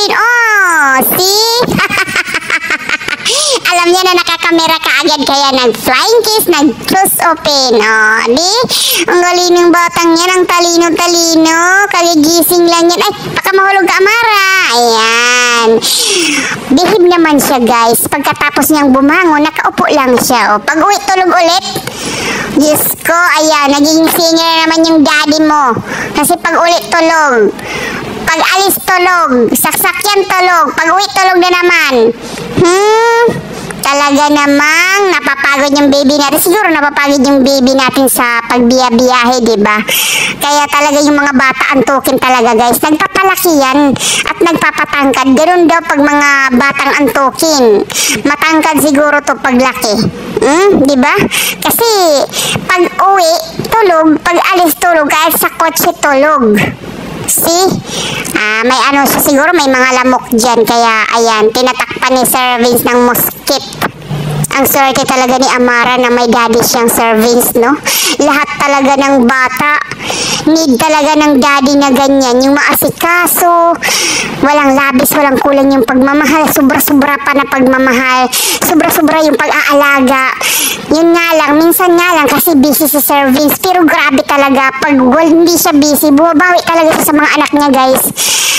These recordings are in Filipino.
rin. Oh, see? Alam niya na nakakamera ka agad kaya nag-flying kiss, nag-close open. Oh, di? Ang galing ng batang yan, ang talino-talino. Kaligising lang yan. Ay, baka mahulog ka, Amara. Ayan. Behave naman siya, guys. Pagkatapos niyang bumangon, nakaupo lang siya. Oh, pag-uwi, tulog ulit. Diyos ko, ayan, naging singer naman yung daddy mo. Kasi pag-ulit, tulog. Pag-alis, tulog. Saksakyan, tulog. Pag-uwi, tulog na naman. Talaga namang napapagod yung baby natin. Siguro napapagod yung baby natin sa pagbiyahe, diba? Kaya talaga yung mga bata antukin talaga, guys. Nagpapalaki yan at nagpapatangkad. Ganun daw pag mga batang antukin. Matangkad siguro to paglaki. Diba? Kasi pag uwi, tulog. Pag alis, tulog. Kahit sa kotse, tulog. See? May ano siya, siguro may mga lamok dyan. Kaya, ayan, tinatakpan ni Sir Vince ng mosquito. Ang swerte talaga ni Amara na may daddy siyang Sir Vince, no? Lahat talaga ng bata, need talaga ng daddy na ganyan. Yung maasikaso, walang labis, walang kulang yung pagmamahal. Sobra-sobra pa na pagmamahal. Sobra-sobra yung pag-aalaga. Yun nga lang, minsan nga lang kasi busy si Sir Vince. Pero grabe talaga, pag hindi siya busy, bumabawi talaga siya sa mga anak niya, guys.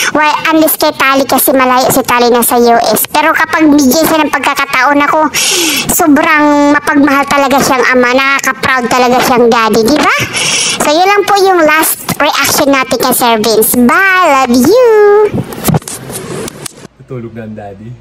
Well, unless kay Tali kasi malayo si Tali na sa US. Pero kapag bigyan siya ng pagkakataon ako, sobrang mapagmahal talaga siyang ama. Nakaka-proud talaga siyang daddy, di ba? So, yun lang po yung last reaction natin kay Sir Vince. Bye! Love you! Tutulog na ang daddy.